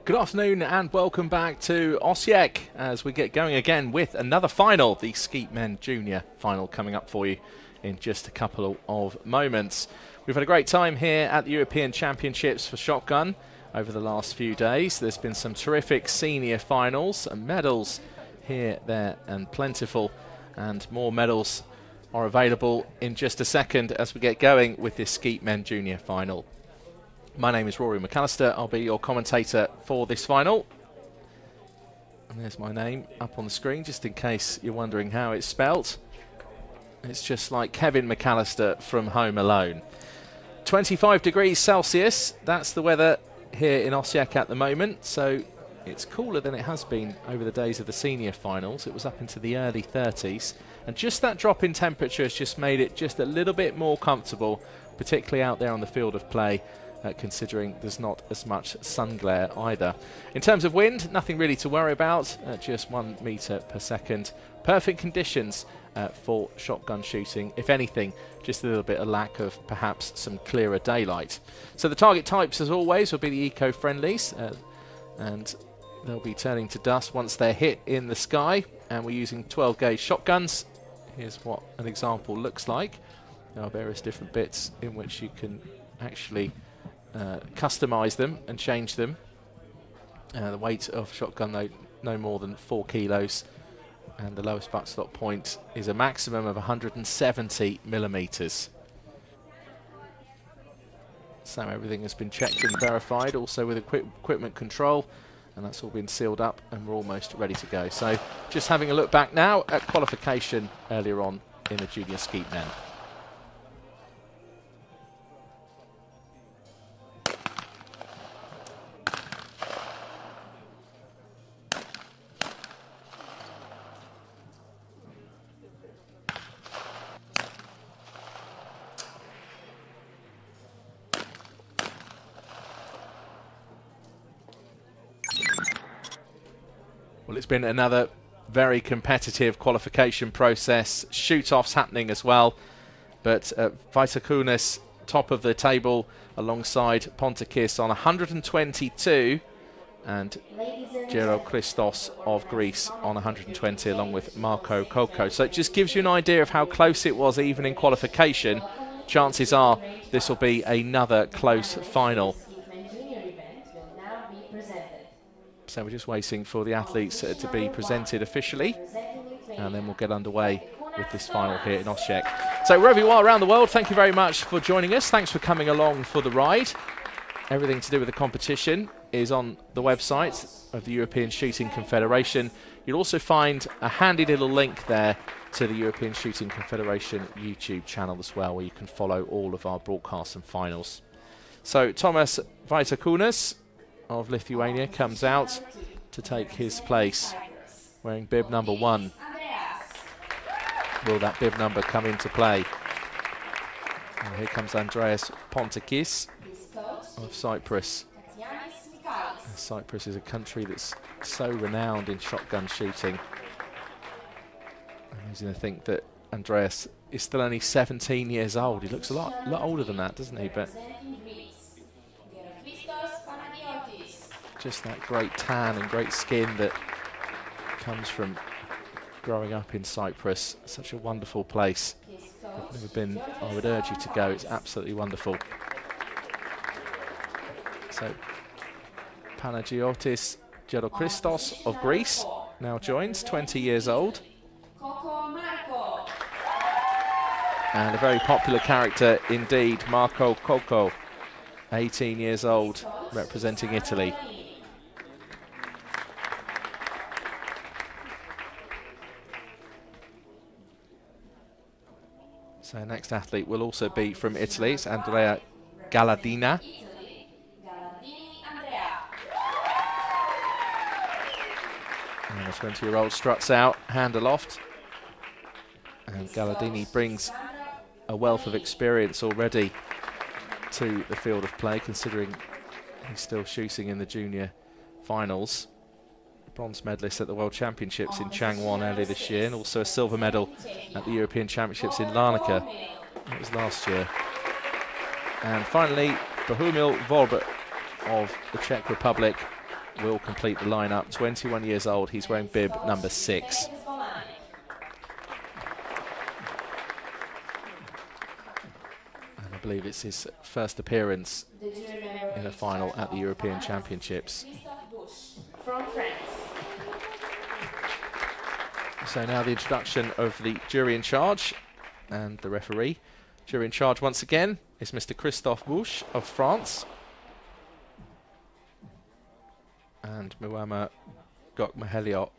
Good afternoon and welcome back to Osijek as we get going again with another final, the Skeet Men Junior final coming up for you in just a couple of moments. We've had a great time here at the European Championships for shotgun over the last few days. There's been some terrific senior finals and medals here, there and plentiful, and more medals are available in just a second as we get going with this Skeet Men Junior final. My name is Rory McAllister. I'll be your commentator for this final. And there's my name up on the screen, just in case you're wondering how it's spelt. It's just like Kevin McAllister from Home Alone. 25 degrees Celsius, that's the weather here in Osijek at the moment. So it's cooler than it has been over the days of the senior finals. It was up into the early 30s. And just that drop in temperature has just made it just a little bit more comfortable, particularly out there on the field of play. Considering there's not as much sun glare either. In terms of wind, nothing really to worry about, just 1 meter per second. Perfect conditions for shotgun shooting. If anything, just a little bit of lack of perhaps some clearer daylight. So the target types, as always, will be the eco-friendlies, and they'll be turning to dust once they're hit in the sky. And we're using 12 gauge shotguns. Here's what an example looks like. There are various different bits in which you can actually customize them and change them. The weight of shotgun, though, no more than 4 kilos, and the lowest butt stop point is a maximum of 170 millimeters. So everything has been checked and verified, also with equipment control, and that's all been sealed up, and we're almost ready to go. So just having a look back now at qualification earlier on in the Junior Skeet Men. Well, it's been another very competitive qualification process. Shoot-offs happening as well. But Vaitakunas, top of the table, alongside Pontakis on 122. And Gero Christos of Greece on 120, along with Marco Koko. So it just gives you an idea of how close it was even in qualification. Chances are this will be another close final. So we're just waiting for the athletes to be presented officially, and then we'll get underway with this final here in Osijek. So wherever you are around the world, thank you very much for joining us. Thanks for coming along for the ride. Everything to do with the competition is on the website of the European Shooting Confederation. You'll also find a handy little link there to the European Shooting Confederation YouTube channel as well, where you can follow all of our broadcasts and finals. So Tomas Vaitakunas of Lithuania comes out to take his place, wearing bib number 1. Will that bib number come into play? And here comes Andreas Pontakis of Cyprus. Cyprus is a country that's so renowned in shotgun shooting. Amazing to think that Andreas is still only 17 years old. He looks a lot older than that, doesn't he? But just that great tan and great skin that comes from growing up in Cyprus. Such a wonderful place. I've never been. I would urge you to go. It's absolutely wonderful. So Panagiotis Gerochristos of Greece now joins, 20 years old. And a very popular character indeed, Marco Koko, 18 years old, representing Italy. So next athlete will also be from Italy. It's Andrea Galladina. And the 20-year-old struts out, hand aloft. And Galladini brings a wealth of experience already to the field of play, considering he's still shooting in the junior finals. Bronze medalist at the World Championships in Changwon earlier this year, and also a silver medal at the European Championships in Larnaca. That was last year. And finally, Bohumil Volbert of the Czech Republic, will complete the lineup. 21 years old. He's wearing bib number 6. And I believe it's his first appearance in a final at the European Championships. From France. So now the introduction of the jury in charge and the referee. Jury in charge once again is Mr. Christophe Bouche of France. And Muammer Gökmeheliot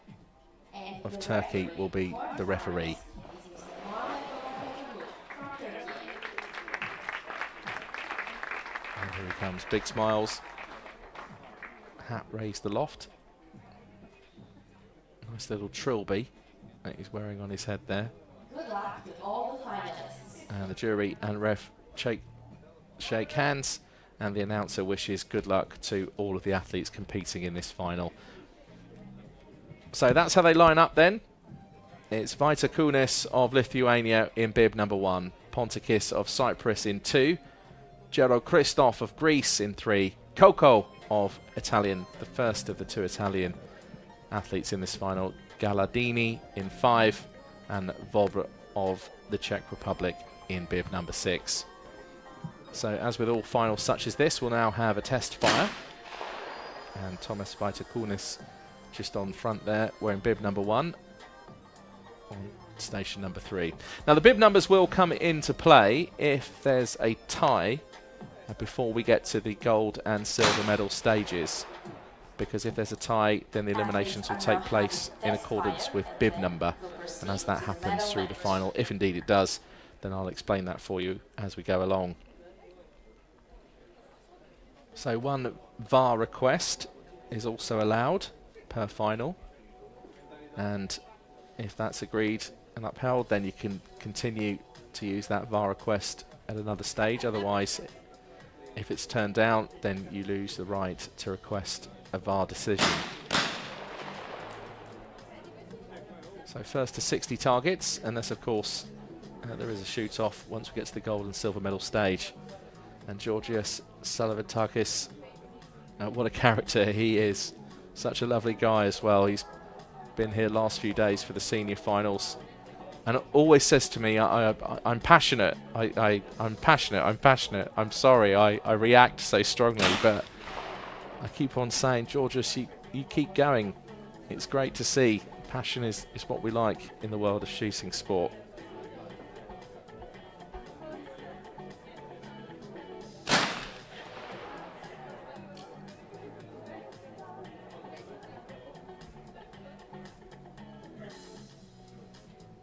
of Turkey will be the referee. And here he comes, big smiles, hat raised aloft. Nice little trilby that he's wearing on his head there. Good luck to all the finalists. And the jury and ref shake hands, and the announcer wishes good luck to all of the athletes competing in this final. So that's how they line up then. It's Vaita Kunis of Lithuania in bib number 1, Pontikis of Cyprus in 2, Gero Christoph of Greece in 3, Coco of Italian, the first of the 2 Italian athletes in this final, Galadini in 5, and Vobr of the Czech Republic in bib number 6. So as with all finals such as this, we'll now have a test fire. And Thomas Vaita Kunis just on front there, wearing bib number 1 on station number 3. Now the bib numbers will come into play if there's a tie before we get to the gold and silver medal stages, because if there's a tie, then the eliminations will take place in accordance with bib number, and as that happens through the final, if indeed it does, then I'll explain that for you as we go along. So 1 VAR request is also allowed per final, and if that's agreed and upheld, then you can continue to use that VAR request at another stage. Otherwise, if it's turned down, then you lose the right to request a VAR decision. So first to 60 targets, and this of course there is a shoot off once we get to the gold and silver medal stage. And Georgios Salavatakis, what a character he is. Such a lovely guy as well. He's been here last few days for the senior finals and always says to me, I'm passionate, I'm passionate, I'm sorry, I react so strongly, but I keep on saying, Georgios, you keep going. It's great to see. Passion is what we like in the world of shooting sport.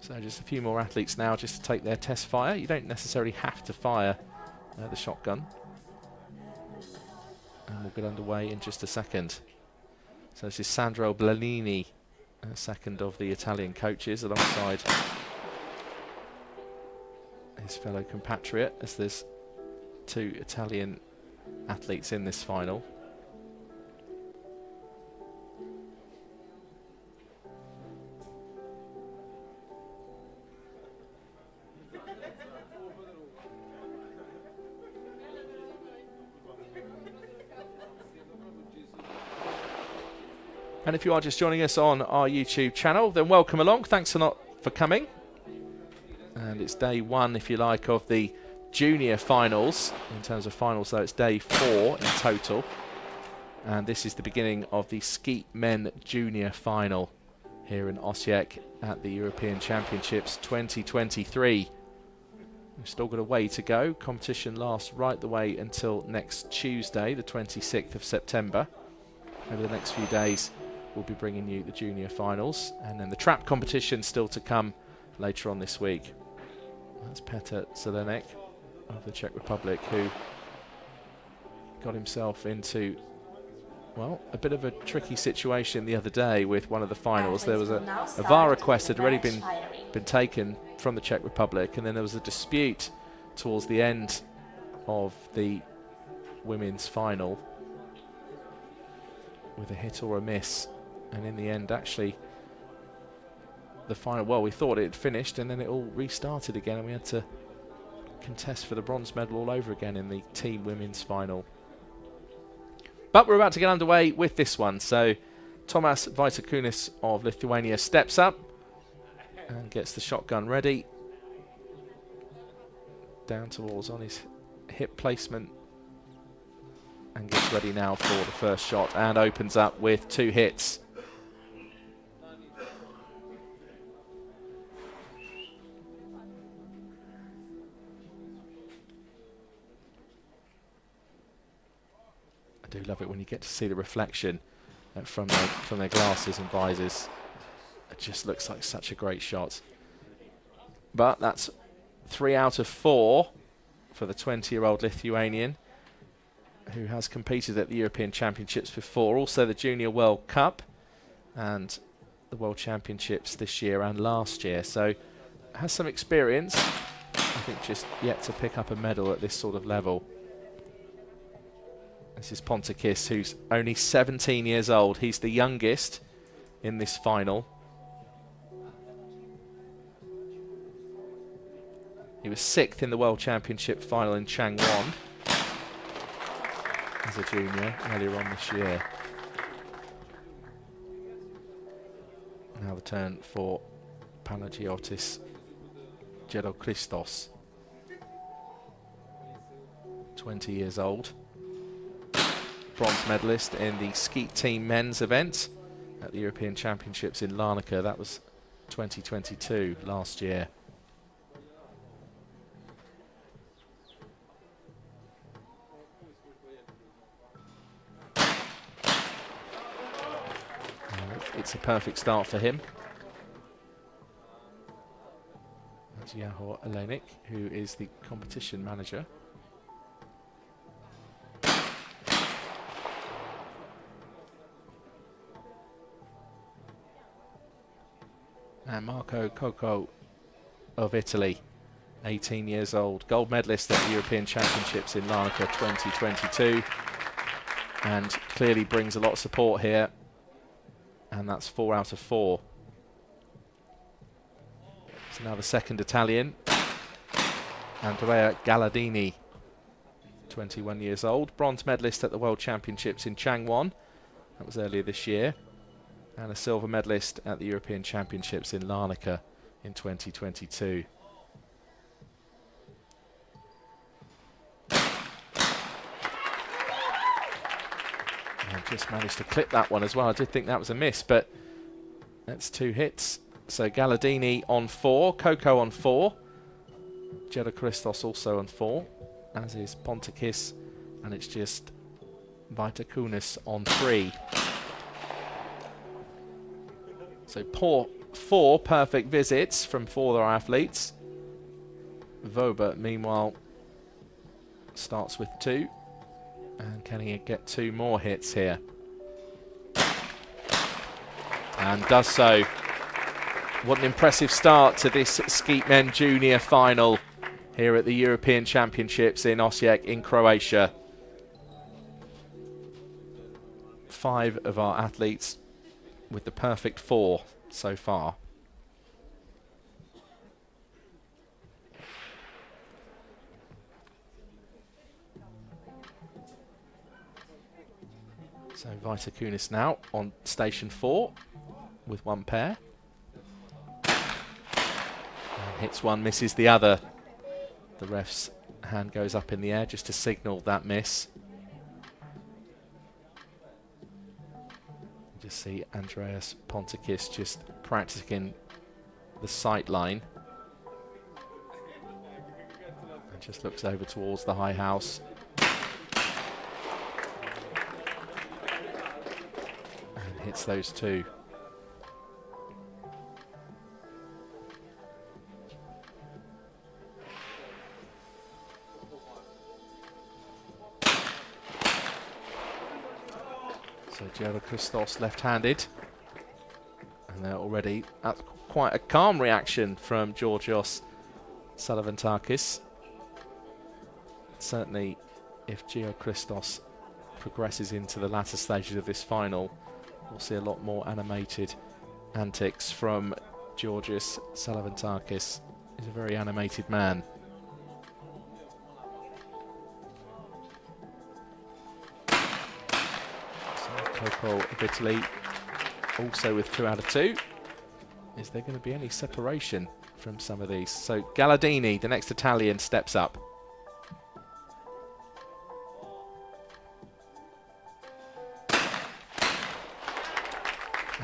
So just a few more athletes now just to take their test fire. You don't necessarily have to fire the shotgun. And we'll get underway in just a second. So this is Sandro Blanini, second of the Italian coaches, alongside his fellow compatriot, as there's 2 Italian athletes in this final. And if you are just joining us on our YouTube channel, then welcome along. Thanks a lot for coming. And it's day 1, if you like, of the junior finals. In terms of finals, though, it's day 4 in total. And this is the beginning of the Skeet Men Junior Final here in Osijek at the European Championships 2023. We've still got a way to go. Competition lasts right the way until next Tuesday, the 26th of September. Over the next few days, we'll be bringing you the junior finals, and then the trap competition still to come later on this week. That's Petr Zelenek of the Czech Republic, who got himself into, well, a bit of a tricky situation the other day with one of the finals. There was a VAR request had already been taken from the Czech Republic, and then there was a dispute towards the end of the women's final with a hit or a miss, and in the end, actually, the final, well, we thought it had finished, and then it all restarted again, and we had to contest for the bronze medal all over again in the team women's final. But we're about to get underway with this one. So Tomas Vaitiekūnas of Lithuania steps up and gets the shotgun ready. Down towards on his hip placement. And gets ready now for the first shot and opens up with 2 hits. I do love it when you get to see the reflection from their glasses and visors. It just looks like such a great shot. But that's 3 out of 4 for the 20-year-old Lithuanian, who has competed at the European Championships before, also the Junior World Cup and the World Championships this year and last year. So has some experience, I think just yet to pick up a medal at this sort of level. This is Pontikis, who's only 17 years old. He's the youngest in this final. He was 6th in the World Championship final in Changwon as a junior earlier on this year. Now the turn for Panagiotis Gerochristos, 20 years old. Bronze medalist in the Skeet Team men's event at the European Championships in Larnaca. That was 2022, last year. It's a perfect start for him. That's Yahor Alenik, who is the competition manager. And Marco Coco of Italy, 18 years old, gold medalist at the European Championships in Larnaca 2022, and clearly brings a lot of support here. And that's 4 out of 4. So now the second Italian, Andrea Galladini, 21 years old, bronze medalist at the World Championships in Changwon. That was earlier this year. And a silver medalist at the European Championships in Larnaca in 2022. Just managed to clip that one as well. I did think that was a miss, but that's 2 hits. So Galladini on 4, Coco on 4, Gerochristos also on 4, as is Pontikis, and it's just Vaitiekūnas on 3. So 4 perfect visits from 4 of our athletes. Voba, meanwhile, starts with 2. And can he get 2 more hits here? And does so. What an impressive start to this Skeet Men Junior final here at the European Championships in Osijek in Croatia. 5 of our athletes with the perfect 4 so far. So Vaitiekūnas now on station 4 with 1 pair. And hits one, misses the other. The ref's hand goes up in the air just to signal that miss. You just see Andreas Pontikis just practicing the sight line. And just looks over towards the high house. Hits those 2. So Gerochristos left-handed, and they're already at quite a calm reaction from Georgios Salavantakis. Certainly, if Gerochristos progresses into the latter stages of this final, we'll see a lot more animated antics from Georgios Salavantakis. He's a very animated man. Coco of Italy also with 2 out of 2. Is there going to be any separation from some of these? So Galladini, the next Italian, steps up.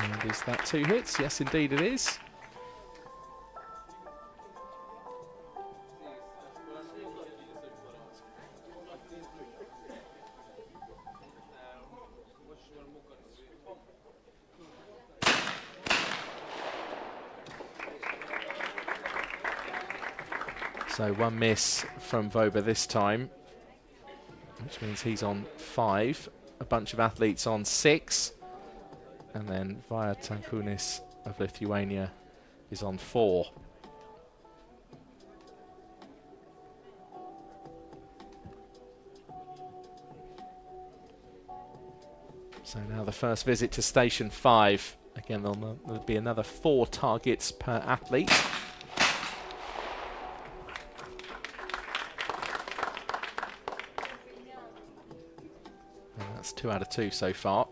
And is that 2 hits? Yes, indeed it is. So 1 miss from Voba this time, which means he's on 5. A bunch of athletes on 6. And then Vaitekunis of Lithuania is on 4. So now the first visit to station 5. Again, there'll be another 4 targets per athlete. And that's 2 out of 2 so far.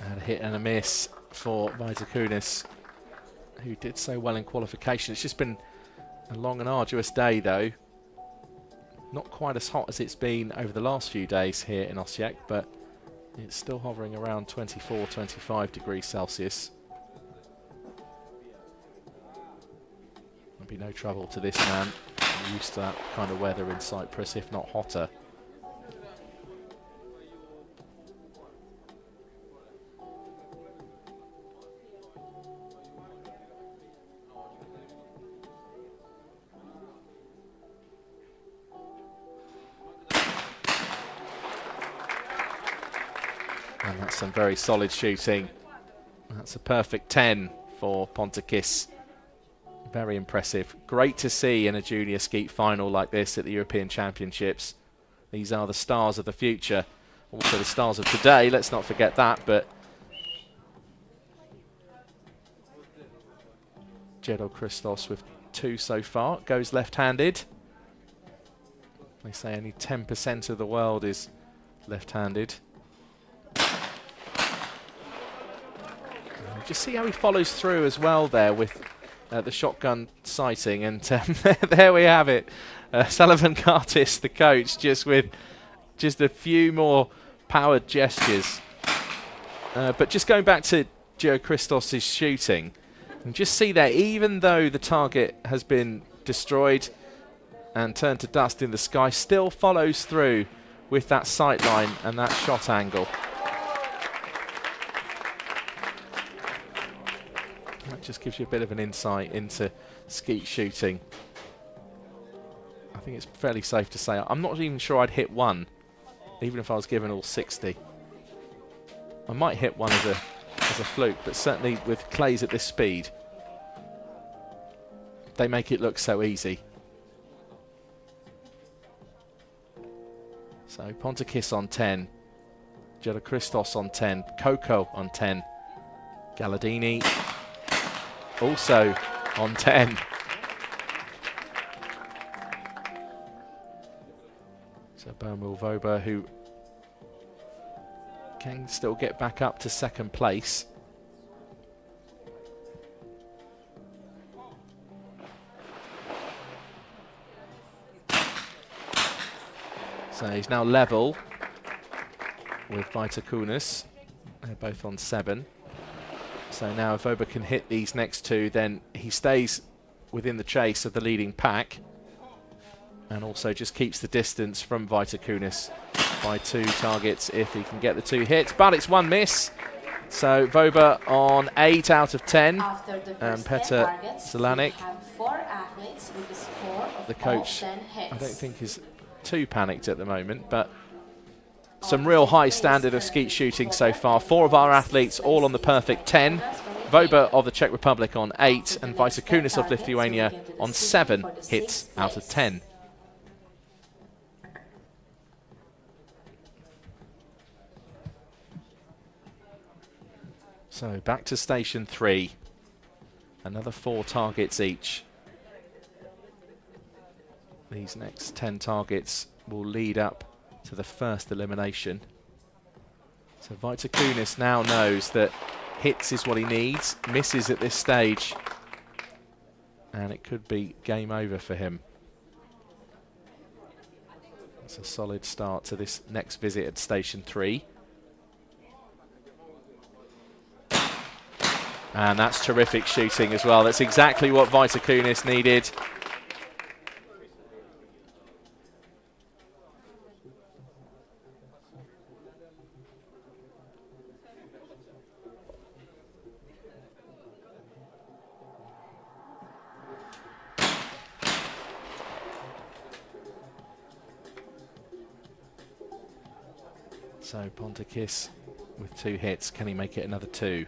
And a hit and a miss for Vaitekunis, who did so well in qualification. It's just been a long and arduous day though. Not quite as hot as it's been over the last few days here in Osijek, but it's still hovering around 24, 25 degrees Celsius. There'll be no trouble to this man. I'm used to that kind of weather in Cyprus, if not hotter. And that's some very solid shooting. That's a perfect 10 for Pontikis. Very impressive. Great to see in a junior skeet final like this at the European Championships. These are the stars of the future. Also the stars of today, let's not forget that. But Jedo Christos with 2 so far. Goes left-handed. They say only 10% of the world is left-handed. Just see how he follows through as well there with the shotgun sighting, and there we have it. Sullivan Curtis, the coach, just with just a few more powered gestures. But just going back to Gio Christos' shooting, and just see there, even though the target has been destroyed and turned to dust in the sky, still follows through with that sight line and that shot angle. That just gives you a bit of an insight into skeet shooting. I think it's fairly safe to say I'm not even sure I'd hit 1, even if I was given all 60. I might hit 1 as a fluke, but certainly with clays at this speed, they make it look so easy. So Pontikis on 10, Jedo Christos on 10, Coco on 10, Galladini also on 10. So Bermul Voba, who can still get back up to 2nd place. So he's now level with Vaitekunis. They're both on 7. So now if Voba can hit these next 2, then he stays within the chase of the leading pack, and also just keeps the distance from Vaitekunis by 2 targets if he can get the 2 hits. But it's 1 miss. So Voba on 8 out of 10. And Petar Zelanik, the coach, I don't think is too panicked at the moment, but some real high standard of skeet shooting so far. 4 of our athletes all on the perfect 10. Voba of the Czech Republic on 8, and Vaitekunis of Lithuania on 7 hits out of 10. So back to station 3. Another 4 targets each. These next 10 targets will lead up to the first elimination. So Vaitekunis now knows that hits is what he needs, misses at this stage, and it could be game over for him. It's a solid start to this next visit at Station 3. And that's terrific shooting as well. That's exactly what Vaitekunis needed. So Pontikis with 2 hits. Can he make it another 2?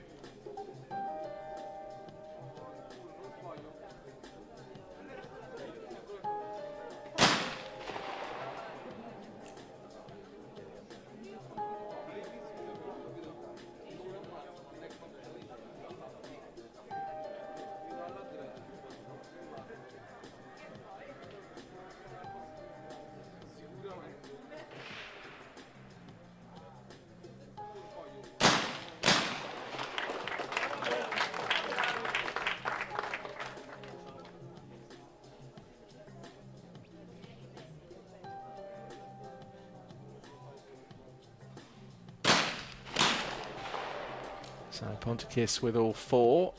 So Pontikis with all 4,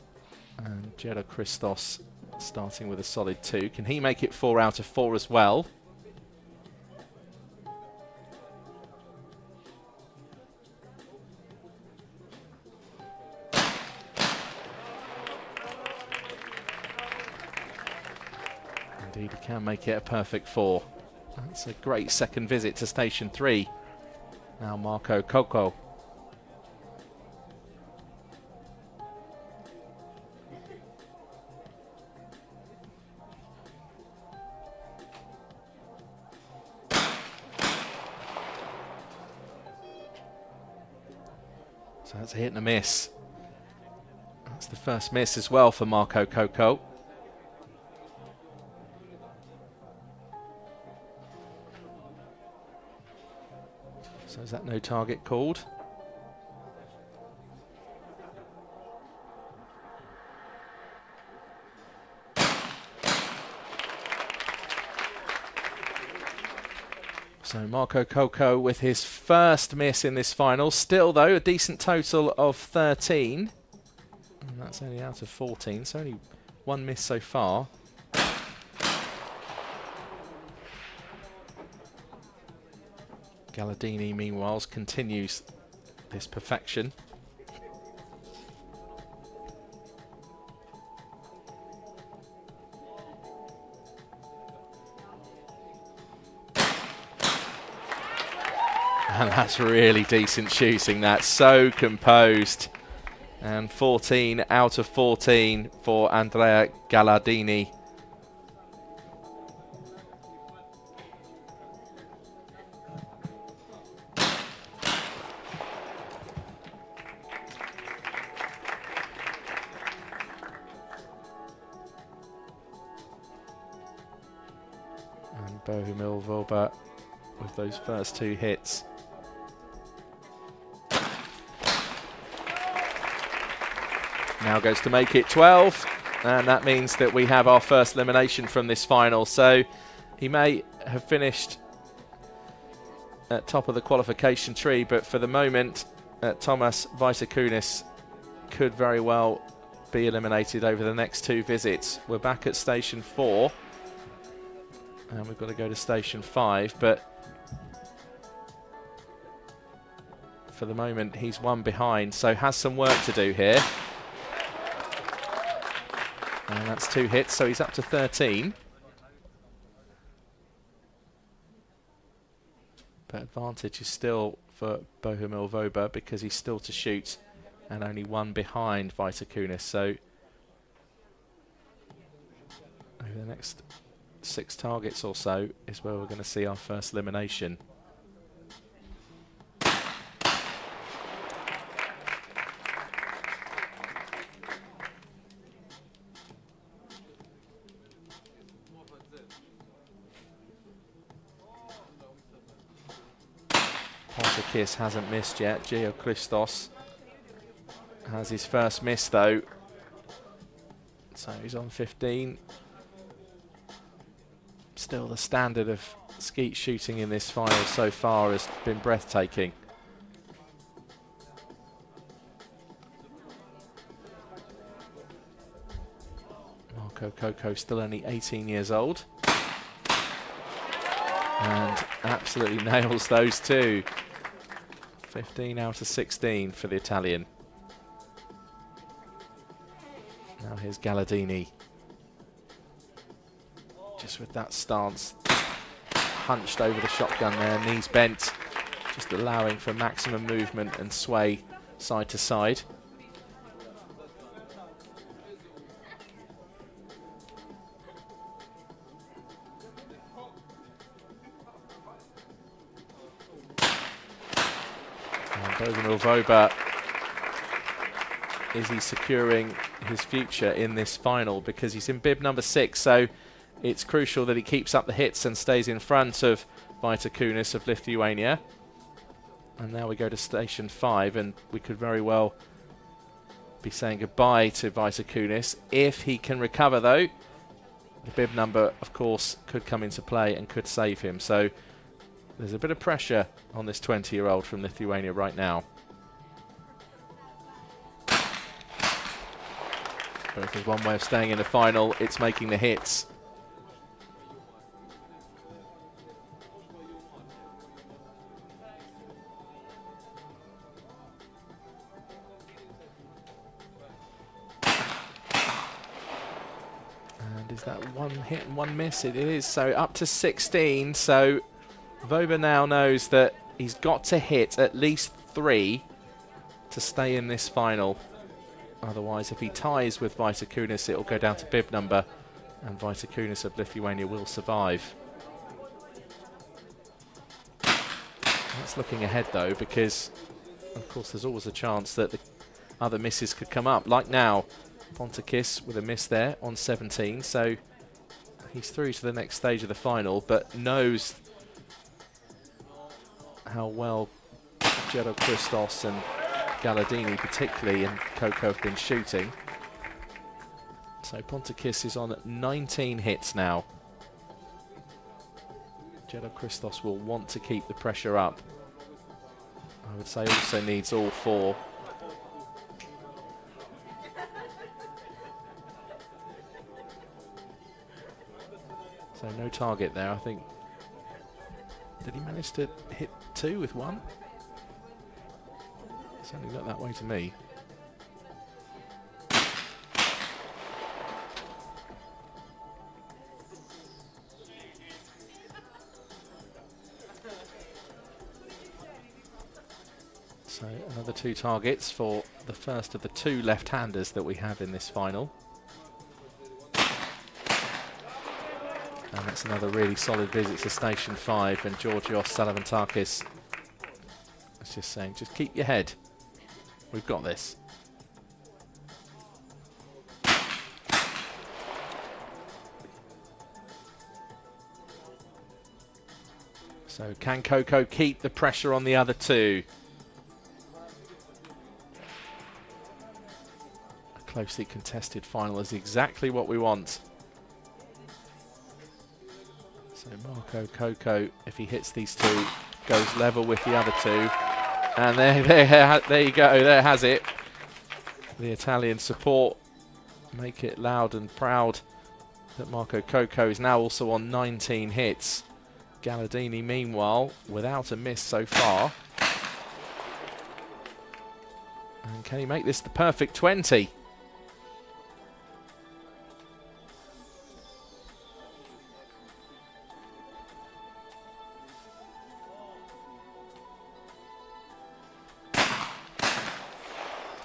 and Jero Christos starting with a solid 2. Can he make it 4 out of 4 as well? Indeed, he can make it a perfect 4. That's a great second visit to Station 3. Now Marco Coco. So that's a hit and a miss. That's the first miss as well for Marco Coco. So is that no target called? So Marco Coco with his first miss in this final. Still, though, a decent total of 13. And that's only out of 14, so only 1 miss so far. Galladini, meanwhile, continues this perfection. And that's really decent shooting. That's so composed. And 14 out of 14 for Andrea Galladini. And Bohumil Voba with those first 2 hits. Now goes to make it 12, and that means that we have our first elimination from this final. So he may have finished at top of the qualification tree, but for the moment, Thomas Vaitekunis could very well be eliminated over the next 2 visits. We're back at Station 4, and we've got to go to Station 5, but for the moment, he's 1 behind, so has some work to do here. And that's 2 hits, so he's up to 13. But advantage is still for Bohumil Voba because he's still to shoot and only 1 behind Vaitekunis. So over the next 6 targets or so is where we're going to see our first elimination. Pontikis hasn't missed yet. Georgchristos has his first miss though. So he's on 15. Still the standard of skeet shooting in this final so far has been breathtaking. Marco Coco still only 18 years old. And absolutely nails those two. 15 out of 16 for the Italian. Now here's Galladini. Just with that stance, hunched over the shotgun there, knees bent, just allowing for maximum movement and sway side to side. Bobanil Voba, is he securing his future in this final? Because he's in bib number 6, so it's crucial that he keeps up the hits and stays in front of Vaitekunis of Lithuania. And now we go to station 5, and we could very well be saying goodbye to Vaitekunis. If he can recover though, the bib number of course could come into play and could save him. So there's a bit of pressure on this 20-year-old from Lithuania right now. But if there's one way of staying in the final, it's making the hits. And is that one hit and one miss? It is. So up to 16. So Voba now knows that he's got to hit at least 3 to stay in this final. Otherwise, if he ties with Vaitekunis, it will go down to bib number, and Vaitekunis of Lithuania will survive. That's looking ahead though, because of course there's always a chance that the other misses could come up. Like now, Pontikis with a miss there on 17, so he's through to the next stage of the final, but knows how well Georgchristos and Galladini particularly and Coco have been shooting. So Pontikis is on 19 hits now. Georgchristos will want to keep the pressure up. I would say also needs all 4. So no target there, I think. Did he manage to hit 2 with 1? Certainly looked that way to me. So another 2 targets for the first of the 2 left-handers that we have in this final. And that's another really solid visit to station 5, and Georgios Salavantakis is just saying, just keep your head. We've got this. So can Coco keep the pressure on the other 2? A closely contested final is exactly what we want. So Marco Coco, if he hits these 2, goes level with the other 2. And there you go, there has it. The Italian support make it loud and proud that Marco Coco is now also on 19 hits. Galladini, meanwhile, without a miss so far. And can he make this the perfect 20?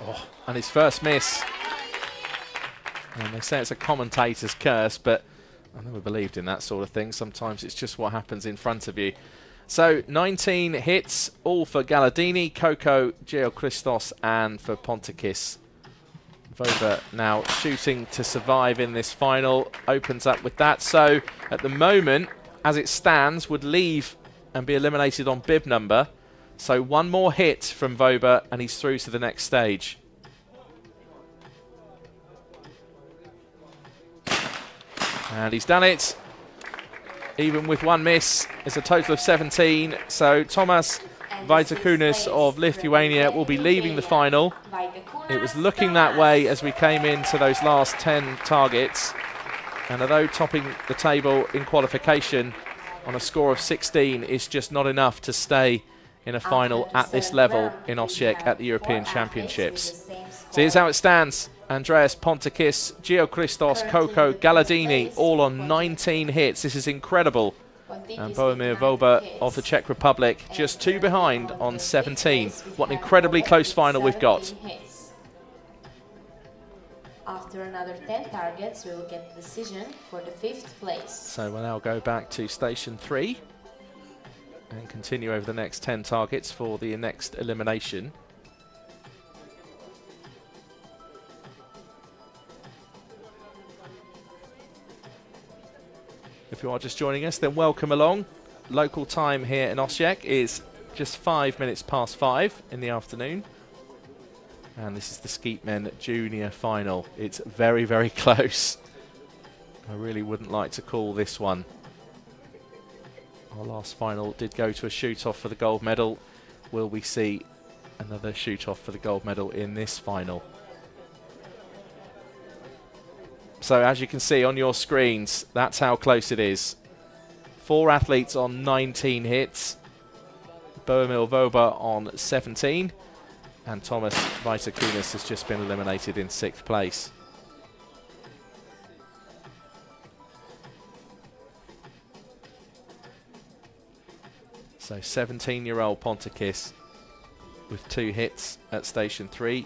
Oh, and his first miss. And they say it's a commentator's curse, but I never believed in that sort of thing. Sometimes it's just what happens in front of you. So 19 hits, all for Galladini, Coco, Georgchristos, and for Pontikis. Voba now shooting to survive in this final, opens up with that. So at the moment, as it stands, would leave and be eliminated on bib number. So one more hit from Voba and he's through to the next stage. And he's done it. Even with one miss, it's a total of 17. So Tomas Vaitakunas of Lithuania will be leaving the final. It was looking that way as we came into those last 10 targets. And although topping the table in qualification on a score of 16 is just not enough to stay in a final at this level in Osijek at the European Championships. So here's how it stands. Andreas Pontakis, Geochristos, Coco, Galadini, all on 19 hits. This is incredible. And Bohumir Voba of the Czech Republic just 2 behind on 17. What an incredibly close final we've got. After another 10 targets, we will get the decision for the 5th place. So we'll now go back to station 3 and continue over the next 10 targets for the next elimination. If you are just joining us, then welcome along. Local time here in Osijek is just 5 minutes past 5 in the afternoon. And this is the Skeet Men Junior Final. It's very, very close. I really wouldn't like to call this one. Our last final did go to a shoot-off for the gold medal. Will we see another shoot-off for the gold medal in this final? So as you can see on your screens, that's how close it is. 4 athletes on 19 hits. Bohumir Voba on 17. And Tomas Vaitakunas has just been eliminated in 6th place. So 17-year-old Pontakis with 2 hits at station 3.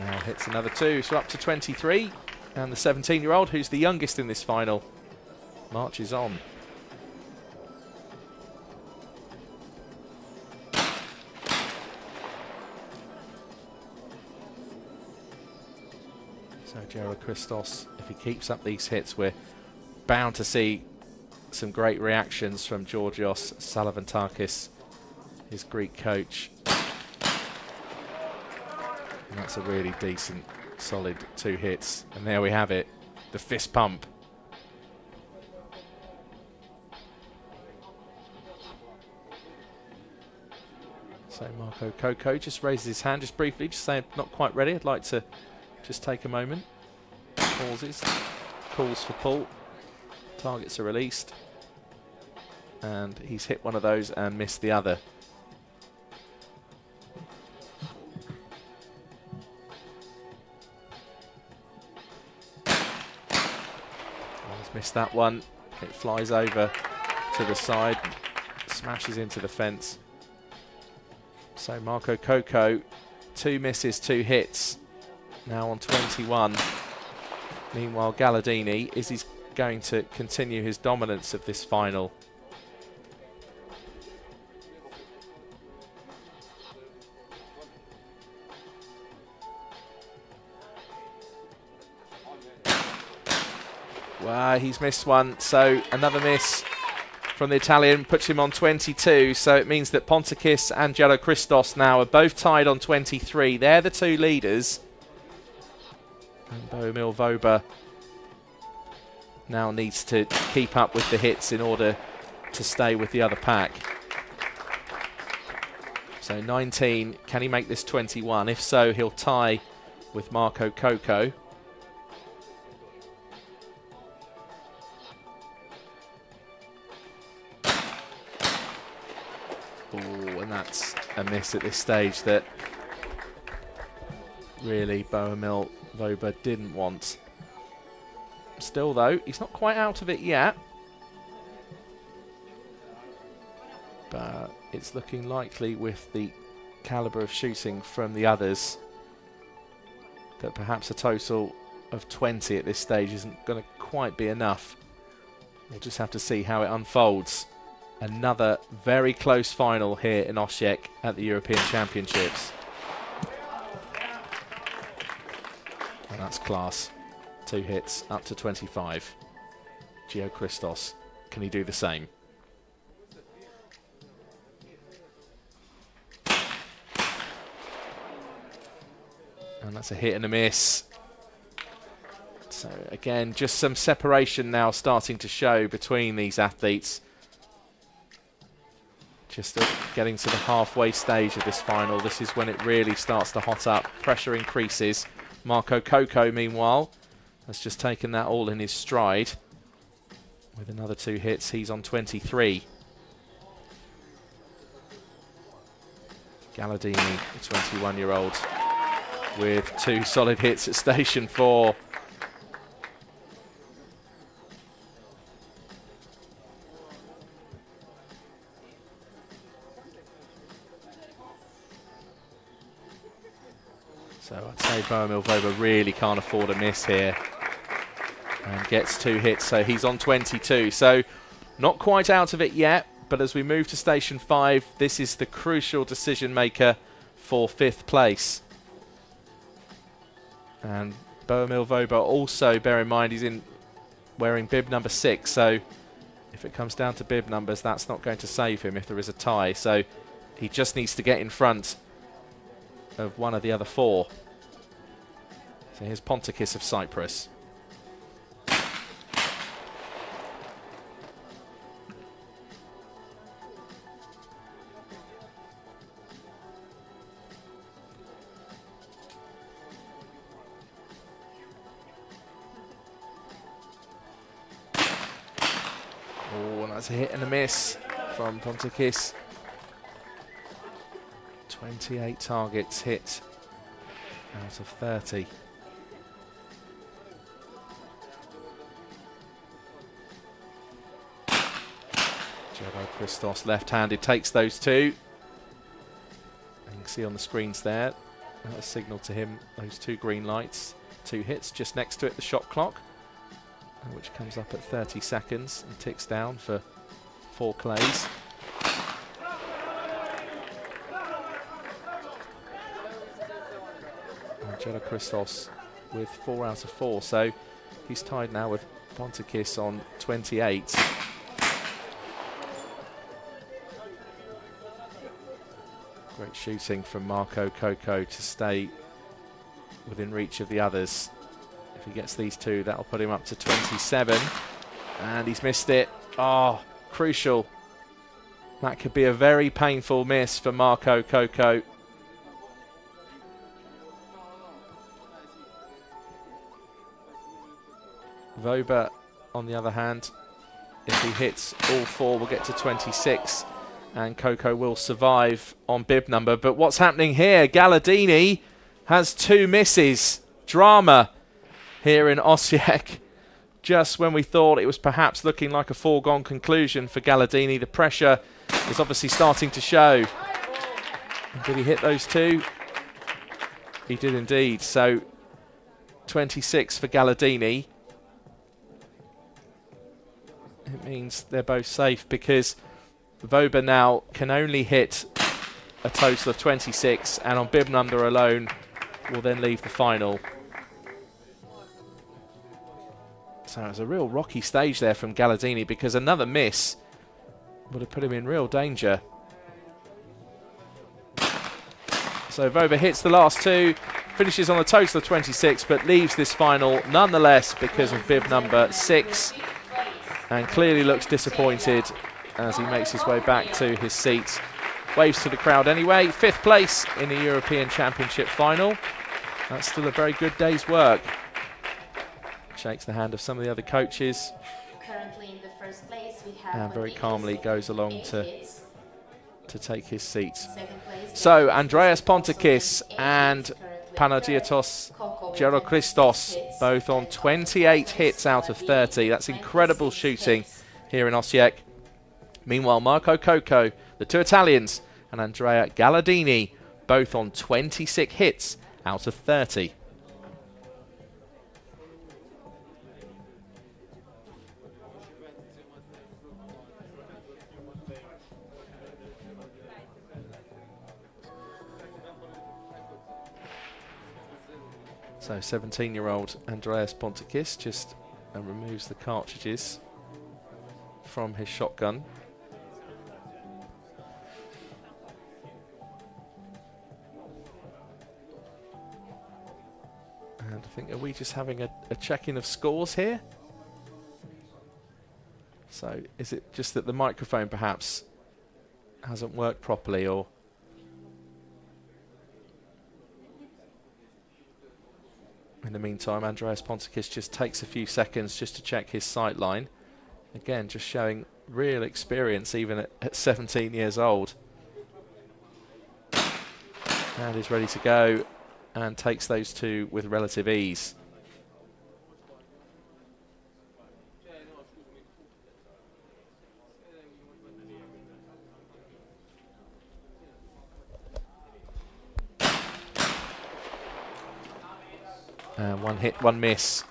Now hits another 2, so up to 23. And the 17-year-old, who's the youngest in this final, marches on. So Geochristos, if he keeps up these hits, we're bound to see some great reactions from Georgios Salavantakis, his Greek coach. And that's a really decent, solid 2 hits. And there we have it, the fist pump. So Marco Coco just raises his hand just briefly, just saying not quite ready. I'd like to just take a moment. Pauses, calls for pull. Targets are released. And he's hit one of those and missed the other. Missed that one. It flies over to the side, smashes into the fence. So Marco Coco, 2 misses, 2 hits, now on 21. Meanwhile, Galadini, is he going to continue his dominance of this final? Wow, he's missed one, so another miss from the Italian puts him on 22, so it means that Pontakis and Geochristos now are both tied on 23. They're the 2 leaders. And Bohumir Voba now needs to keep up with the hits in order to stay with the other pack. So 19, can he make this 21? If so, he'll tie with Marco Coco. And that's a miss at this stage that really Bohumir Voba didn't want. Still though, he's not quite out of it yet. But it's looking likely with the calibre of shooting from the others that perhaps a total of 20 at this stage isn't going to quite be enough. We'll just have to see how it unfolds. Another very close final here in Osijek at the European Championships. And that's class. 2 hits up to 25. Geochristos Can he do the same? And that's a hit and a miss. So again, just some separation now starting to show between these athletes. Just getting to the halfway stage of this final. This is when it really starts to hot up. Pressure increases. Marco Coco, meanwhile, has just taken that all in his stride. With another 2 hits, he's on 23. Galladini, the 21-year-old, with 2 solid hits at station 4. So I'd say Bohumil really can't afford a miss here. And gets 2 hits, so he's on 22. So not quite out of it yet, but as we move to station 5, this is the crucial decision maker for 5th place. And Bohumil also, bear in mind, he's wearing bib number 6, so if it comes down to bib numbers, that's not going to save him if there is a tie. So he just needs to get in front of one of the other 4. So here's Pontikis of Cyprus. Oh, and that's a hit and a miss from Pontikis. 28 targets hit out of 30. Jero Christos, left-handed, takes those 2. And you can see on the screens there, that was signalled to him, those 2 green lights. 2 hits, just next to it, the shot clock, which comes up at 30 seconds and ticks down for 4 clays. Jero Christos with 4 out of 4, so he's tied now with Pontikis on 28. Great shooting from Marco Coco to stay within reach of the others. If he gets these 2, that'll put him up to 27. And he's missed it. Oh, crucial. That could be a very painful miss for Marco Coco. Voba, on the other hand, if he hits all 4, will get to 26. And Coco will survive on bib number. But what's happening here? Galladini has 2 misses. Drama here in Osijek. Just when we thought it was perhaps looking like a foregone conclusion for Galladini, the pressure is obviously starting to show. And did he hit those 2? He did indeed. So 26 for Galladini. It means they're both safe because Voba now can only hit a total of 26, and on bib number alone will then leave the final. So it's a real rocky stage there from Galladini because another miss would have put him in real danger. So Voba hits the last 2, finishes on a total of 26, but leaves this final nonetheless because of bib number 6, and clearly looks disappointed as he makes his way back to his seat. Waves to the crowd anyway. 5th place in the European Championship final. That's still a very good day's work. Shakes the hand of some of the other coaches. Currently in the 1st place we have, and very calmly goes along to take his seat. Place, so Andreas Pontikis and Panagiotis Gerochristos both on 28 hits out of 30. That's incredible shooting here in Osijek. Meanwhile, Marco Coco, the 2 Italians, and Andrea Galladini both on 26 hits out of 30. So 17-year-old Andreas Pontikis just removes the cartridges from his shotgun. And I think, are we just having a check-in of scores here? So is it just that the microphone perhaps hasn't worked properly, or... In the meantime, Andreas Pontikis just takes a few seconds just to check his sight line. Again, just showing real experience even at 17 years old. And is ready to go and takes those two with relative ease. One hit, one miss.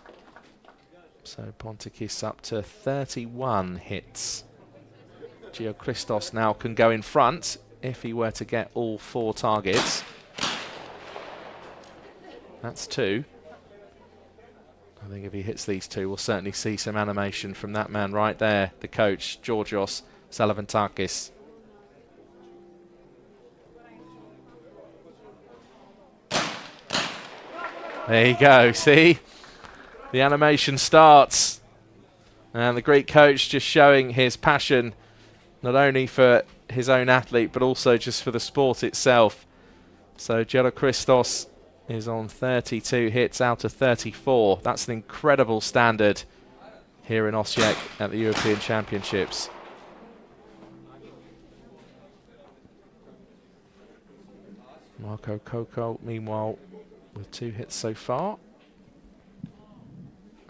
So Pontikis up to 31 hits. Georgikos now can go in front if he were to get all 4 targets. That's 2. I think if he hits these 2, we'll certainly see some animation from that man right there, the coach, Georgios Salavantakis. There you go, see? The animation starts. And the Greek coach just showing his passion, not only for his own athlete, but also just for the sport itself. So Georgikos is on 32 hits out of 34. That's an incredible standard here in Osijek at the European Championships. Marko Koko, meanwhile, with 2 hits so far.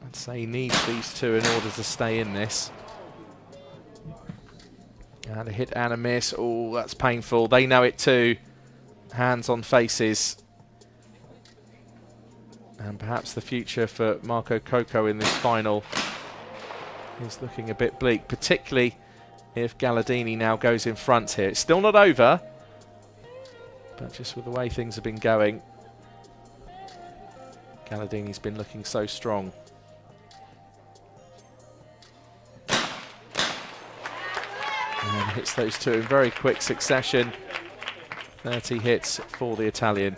I'd say he needs these 2 in order to stay in this. And a hit and a miss. Oh, that's painful. They know it too. Hands on faces. And perhaps the future for Marko Koko in this final is looking a bit bleak, particularly if Galladini now goes in front here. It's still not over, but just with the way things have been going, Galladini's been looking so strong. And hits those 2 in very quick succession. 30 hits for the Italian.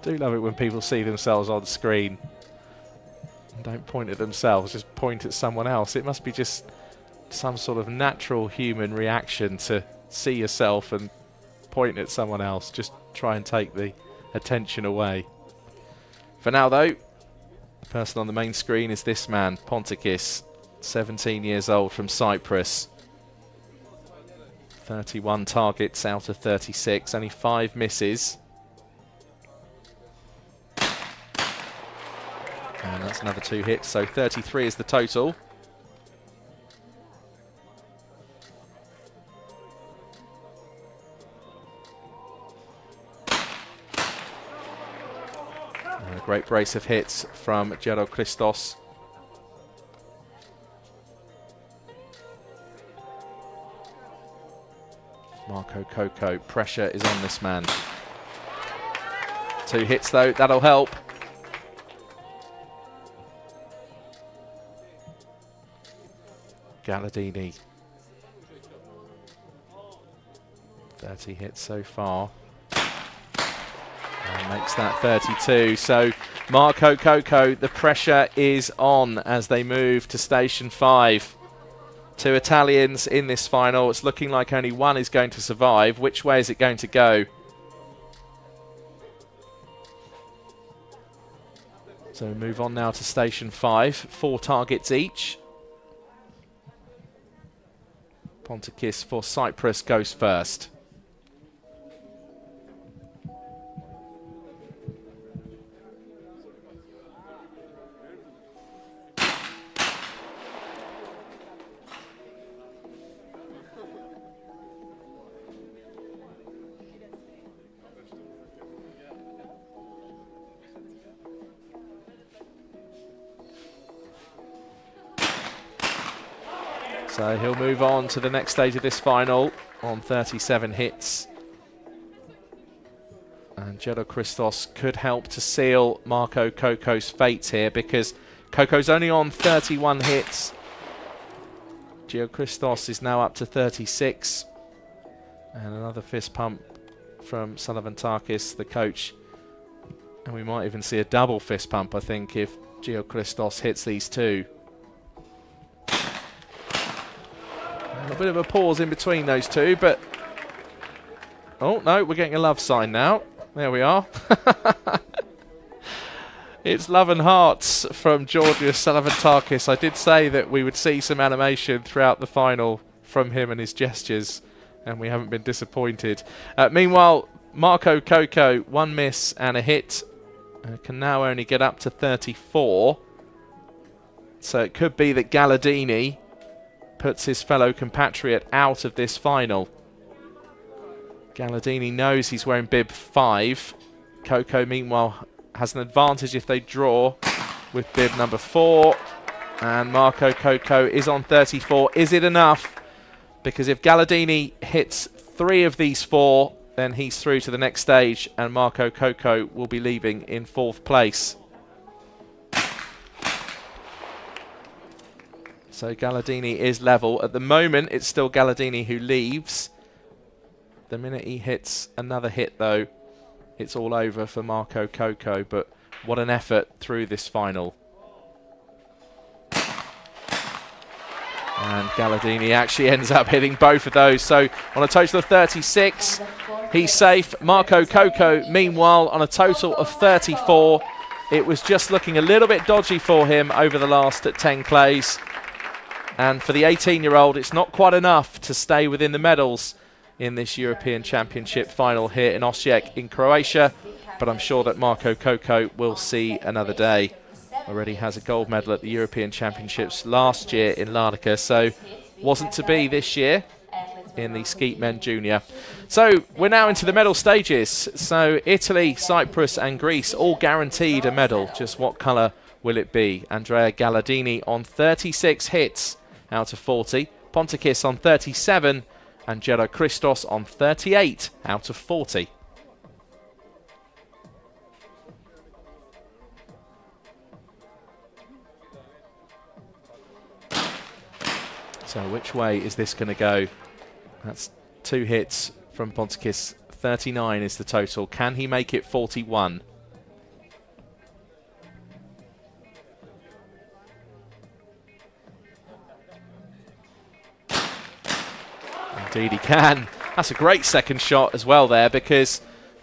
Do love it when people see themselves on screen and don't point at themselves, just point at someone else. It must be just some sort of natural human reaction to see yourself and point at someone else. Just try and take the attention away. For now though, the person on the main screen is this man, Pontikis, 17 years old from Cyprus. 31 targets out of 36, only 5 misses. And that's another 2 hits, so 33 is the total. And a great brace of hits from Georgikos. Marko Koko, pressure is on this man. 2 hits though, that'll help. Galladini. 30 hits so far. And makes that 32. So Marko Koko, the pressure is on as they move to station 5. 2 Italians in this final. It's looking like only one is going to survive. Which way is it going to go? So move on now to station 5. 4 targets each. Pontikis for Cyprus goes first. So he'll move on to the next stage of this final on 37 hits. And Georgikos could help to seal Marko Koko's fate here, because Coco's only on 31 hits. Geochristos is now up to 36. And another fist pump from Sullivan Tarkis, the coach. And we might even see a double fist pump, I think, if Geochristos hits these two. A bit of a pause in between those two, but... Oh, no, we're getting a love sign now. There we are. It's love and hearts from Georgios Sullivan Tarkis. I did say that we would see some animation throughout the final from him and his gestures, and we haven't been disappointed. Meanwhile, Marco Coco, 1 miss and a hit, can now only get up to 34. So it could be that Galladini puts his fellow compatriot out of this final. Galladini knows he's wearing bib 5. Coco, meanwhile, has an advantage if they draw with bib number 4. And Marco Coco is on 34. Is it enough? Because if Galladini hits 3 of these 4, then he's through to the next stage, and Marco Coco will be leaving in 4th place. So Galladini is level. At the moment, it's still Galladini who leaves. The minute he hits another hit, though, it's all over for Marco Coco. But what an effort through this final. And Galladini actually ends up hitting both of those. So on a total of 36, he's safe. Marco Coco, meanwhile, on a total of 34. It was just looking a little bit dodgy for him over the last 10 clays. And for the 18-year-old, it's not quite enough to stay within the medals in this European Championship final here in Osijek in Croatia. But I'm sure that Marco Coco will see another day. Already has a gold medal at the European Championships last year in Larnaca, so wasn't to be this year in the Skeet Men Junior. So we're now into the medal stages. So Italy, Cyprus and Greece all guaranteed a medal. Just what colour will it be? Andrea Galladini on 36 hits out of 40. Pontikis on 37 and Gerochristos on 38 out of 40. So which way is this going to go? That's 2 hits from Pontikis. 39 is the total. Can he make it 41? Indeed he can. That's a great second shot as well there, because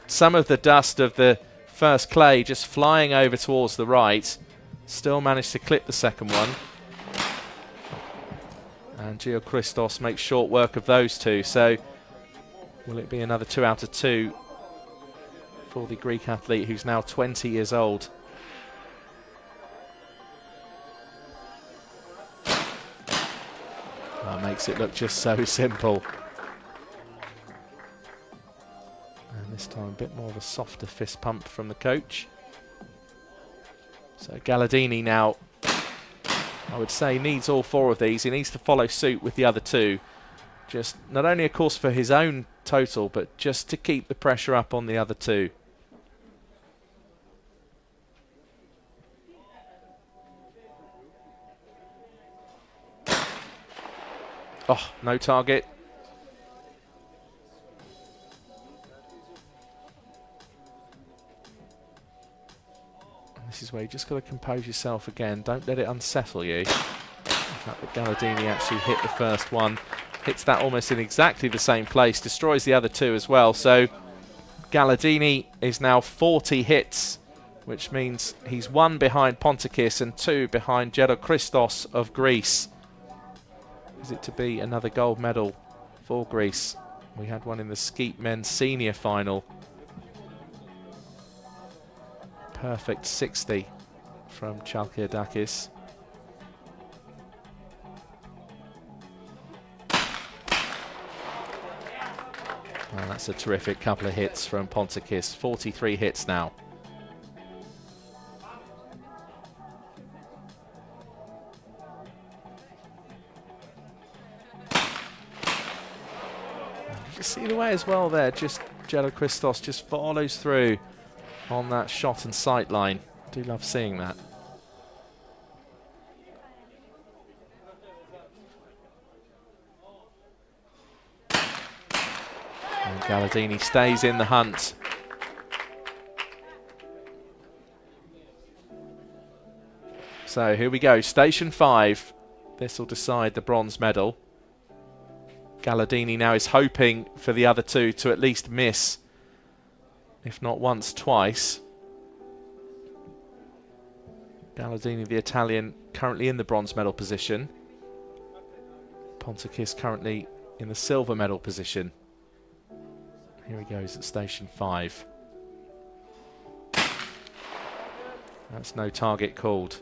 some of the dust of the first clay just flying over towards the right. Still managed to clip the second one. And Geochristos makes short work of those two. So will it be another 2 out of 2 for the Greek athlete who's now 20 years old? That makes it look just so simple. And this time a bit more of a softer fist pump from the coach. So Galladini now, I would say, needs all 4 of these. He needs to follow suit with the other 2. Just not only, of course, for his own total, but just to keep the pressure up on the other 2. Oh, no target. This is where you just got to compose yourself again. Don't let it unsettle you. The fact that Galladini actually hit the first one, hits that almost in exactly the same place, destroys the other 2 as well. So Galladini is now 40 hits, which means he's 1 behind Pontikis and 2 behind Gerochristos of Greece. Is it to be another gold medal for Greece? We had one in the Skeet Men Senior final. Perfect 60 from Chalkiadakis. Well, that's a terrific couple of hits from Pontikis. 43 hits now. You see the way as well there, just Gerochristos just follows through on that shot and sight line. Do love seeing that. And Galladini stays in the hunt. So here we go, station 5. This will decide the bronze medal. Galladini now is hoping for the other two to at least miss, if not once, twice. Galladini, the Italian, currently in the bronze medal position. Pontikis currently in the silver medal position. Here he goes at station 5. That's no target called.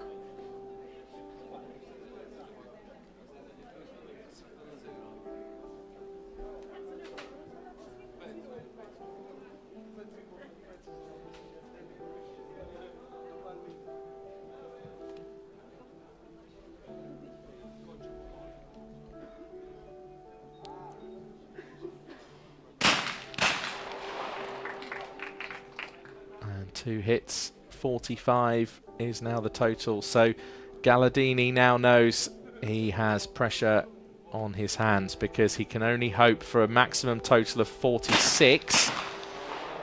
And 2 hits, 45 is now the total. So Galladini now knows he has pressure on his hands because he can only hope for a maximum total of 46.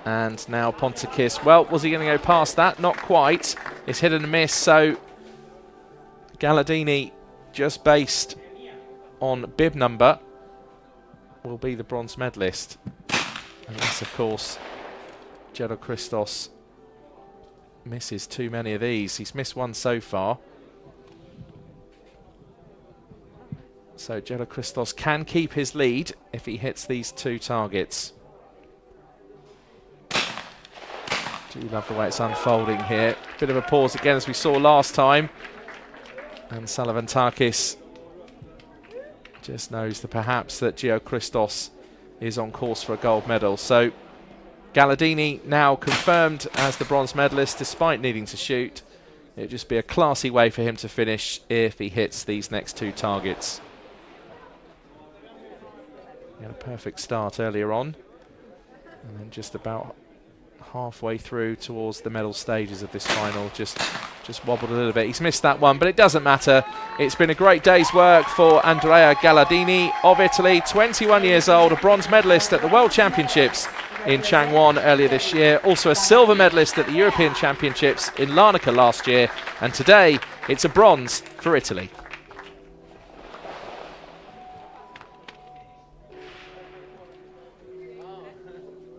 And now Pontikis, well, was he going to go past that? Not quite. It's hit and a miss, so Galladini, just based on bib number, will be the bronze medalist. Unless, of course, Christos misses too many of these. He's missed one so far. So Christos can keep his lead if he hits these 2 targets. Do love the way it's unfolding here. Bit of a pause again as we saw last time. And Salavantakis just knows that perhaps that Christos is on course for a gold medal. So Galladini now confirmed as the bronze medalist despite needing to shoot. It would just be a classy way for him to finish if he hits these next 2 targets. He had a perfect start earlier on, and then just about halfway through towards the medal stages of this final just wobbled a little bit. He's missed that one, but it doesn't matter. It's been a great day's work for Andrea Galladini of Italy, 21 years old, a bronze medalist at the World Championships in Changwon earlier this year, also a silver medalist at the European Championships in Larnaca last year, and today it's a bronze for Italy.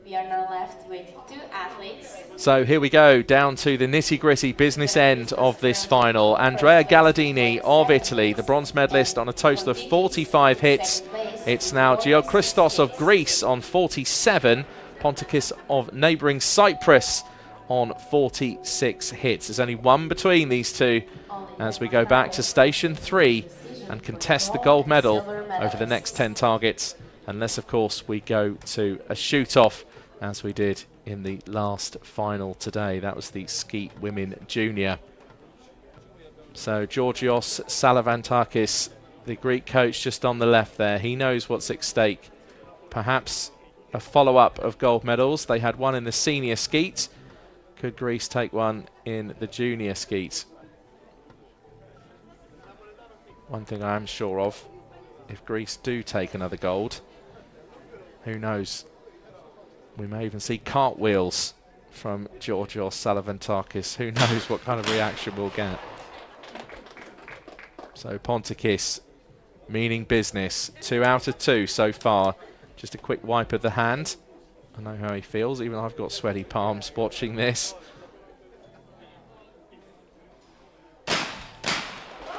We are now left with 2 athletes. So here we go, down to the nitty-gritty business end of this final. Andrea Galladini of Italy, the bronze medalist on a total of 45 hits. It's now Christos of Greece on 47, Pontikis of neighbouring Cyprus on 46 hits. There's only one between these two as we go back to station 3 and contest the gold medal over the next 10 targets, unless of course we go to a shoot-off as we did in the last final today. That was the Skeet Women Junior. So Georgios Salavantakis, the Greek coach, just on the left there. He knows what's at stake. Perhaps a follow-up of gold medals. They had one in the senior skeet. Could Greece take one in the junior skeet? One thing I am sure of, if Greece do take another gold, who knows? We may even see cartwheels from Georgios Salavantakis. Who knows what kind of reaction we'll get. So Pontikis, meaning business. 2 out of 2 so far. Just a quick wipe of the hand. I know how he feels, even I've got sweaty palms watching this.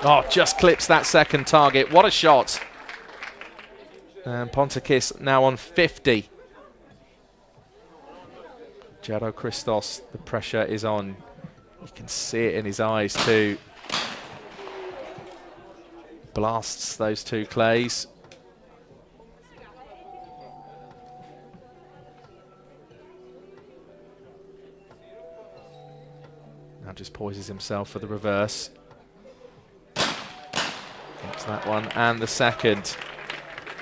Oh, just clips that second target. What a shot. And Pontikis now on 50. Christos, the pressure is on. You can see it in his eyes too. Blasts those 2 clays. Now just poises himself for the reverse. Gets that one and the second.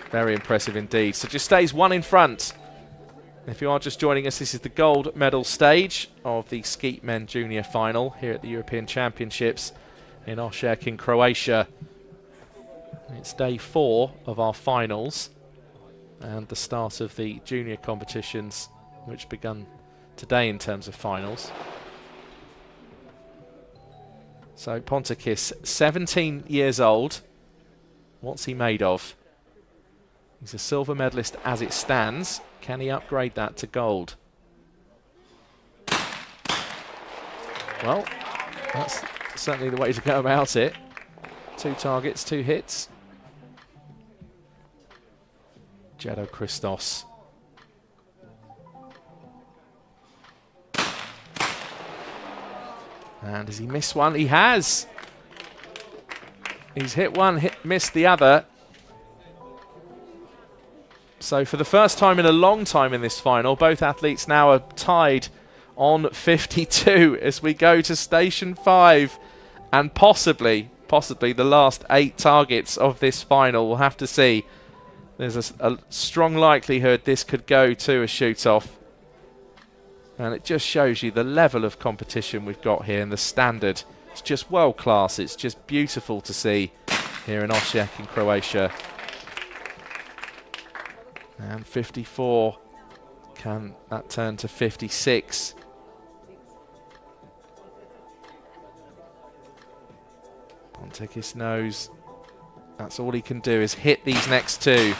Very impressive indeed. So just stays 1 in front. If you are just joining us, this is the gold medal stage of the Skeet Men Junior Final here at the European Championships in Osijek in Croatia. It's day 4 of our finals. and the start of the junior competitions, which begun today in terms of finals. So Pontikis, 17 years old. What's he made of? He's a silver medalist as it stands. Can he upgrade that to gold? Well, that's certainly the way to go about it. 2 targets, 2 hits. Jado Christos. And has he missed one? He has. He's hit one, missed the other. So for the first time in a long time in this final, both athletes now are tied on 52 as we go to station 5, and possibly the last 8 targets of this final. We'll have to see. There's a strong likelihood this could go to a shoot-off. And it just shows you the level of competition we've got here and the standard. It's just world class. It's just beautiful to see here in Osijek in Croatia. And 54, can that turn to 56? Pontikis knows that's all he can do is hit these next 2.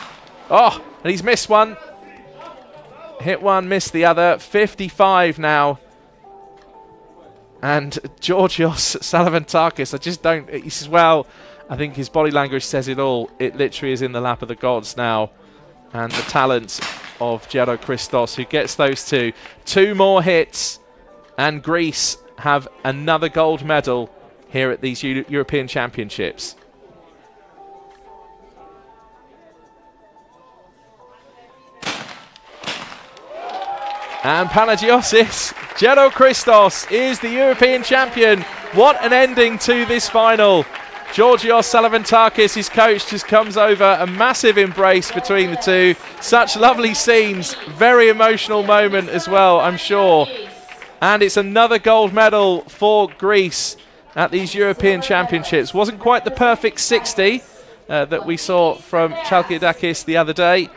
Oh, and he's missed one. Hit one, missed the other. 55 now. And Georgios Salavantakis, I just don't... He says, well, I think his body language says it all. It literally is in the lap of the gods now. And the talent of Jado Christos, who gets those 2. 2 more hits, and Greece have another gold medal here at these European Championships. And Panagiotis, Jado Christos is the European champion. What an ending to this final. Georgios Salavantakis, his coach, just comes over. A massive embrace between the two. Such lovely scenes. Very emotional moment as well, I'm sure. And it's another gold medal for Greece at these European Championships. Wasn't quite the perfect 60 that we saw from Chalkiadakis the other day.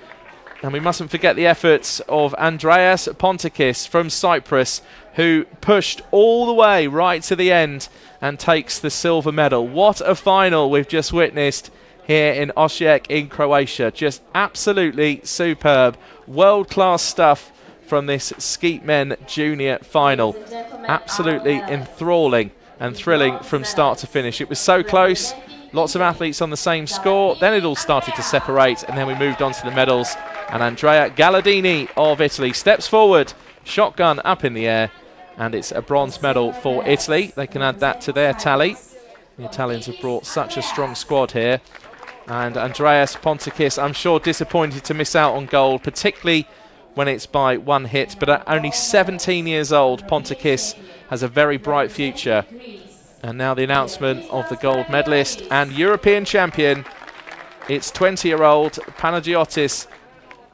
And we mustn't forget the efforts of Andreas Pontikis from Cyprus, who pushed all the way right to the end and takes the silver medal. What a final we've just witnessed here in Osijek in Croatia. Just absolutely superb. World-class stuff from this Skeet Men Junior final. Absolutely enthralling and thrilling from start to finish. It was so close. Lots of athletes on the same score. Then it all started to separate, and then we moved on to the medals. And Andrea Galladini of Italy steps forward, shotgun up in the air, and it's a bronze medal for Italy. They can add that to their tally. The Italians have brought such a strong squad here. And Andreas Pontikis, I'm sure, disappointed to miss out on gold, particularly when it's by 1 hit. But at only 17 years old, Pontikis has a very bright future. And now the announcement of the gold medalist and European champion. It's 20-year-old Panagiotis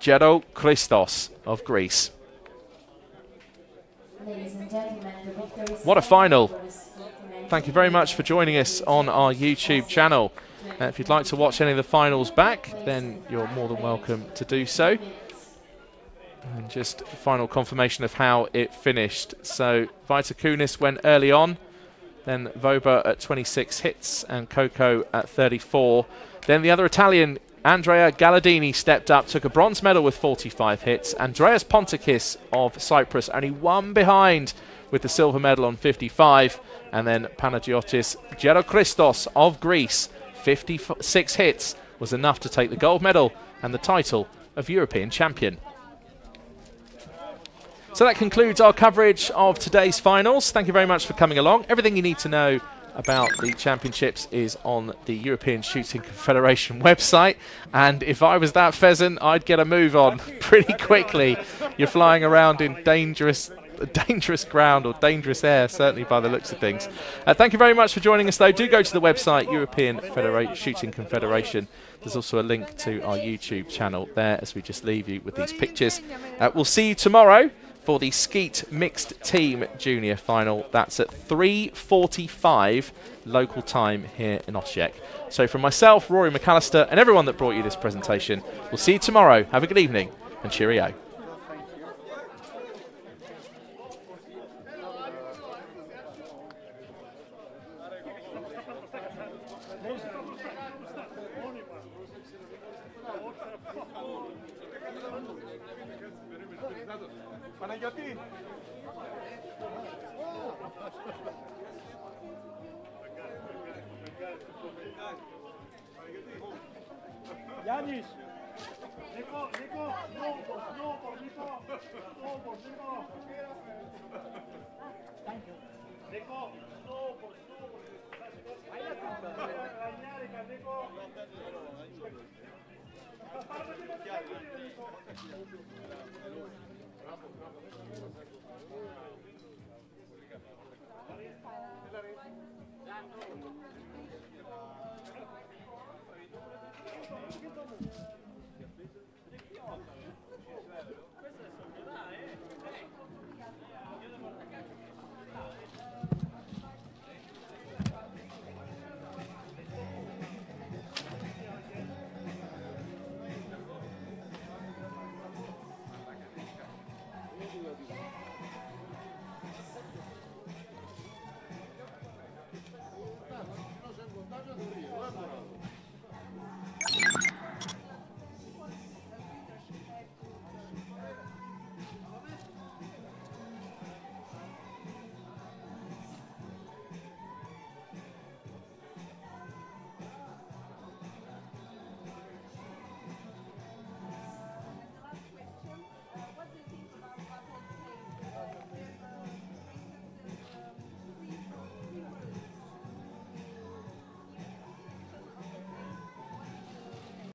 Jado Christos of Greece. What a final. Thank you very much for joining us on our YouTube channel. If you'd like to watch any of the finals back, then you're more than welcome to do so. And just final confirmation of how it finished. So Vita Kunis went early on, then Voba at 26 hits and Coco at 34. Then the other Italian, Andrea Galladini, stepped up, took a bronze medal with 45 hits. Andreas Pontikis of Cyprus only 1 behind with the silver medal on 55. And then Panagiotis Jado Christos of Greece, 56 hits was enough to take the gold medal and the title of European champion. So that concludes our coverage of today's finals. Thank you very much for coming along. Everything you need to know about the championships is on the European Shooting Confederation website, and if I was that pheasant, I'd get a move on pretty quickly. You're flying around in dangerous ground or dangerous air, certainly by the looks of things. Thank you very much for joining us, though. Do go to the website, European Shooting Confederation. There's also a link to our YouTube channel there as we just leave you with these pictures. We'll see you tomorrow for the Skeet Mixed Team Junior Final. That's at 3:45 local time here in Osijek. So from myself, Rory McAllister, and everyone that brought you this presentation, we'll see you tomorrow. Have a good evening and cheerio. Janis! Nico, Nico, Thank you. Nico, Nico.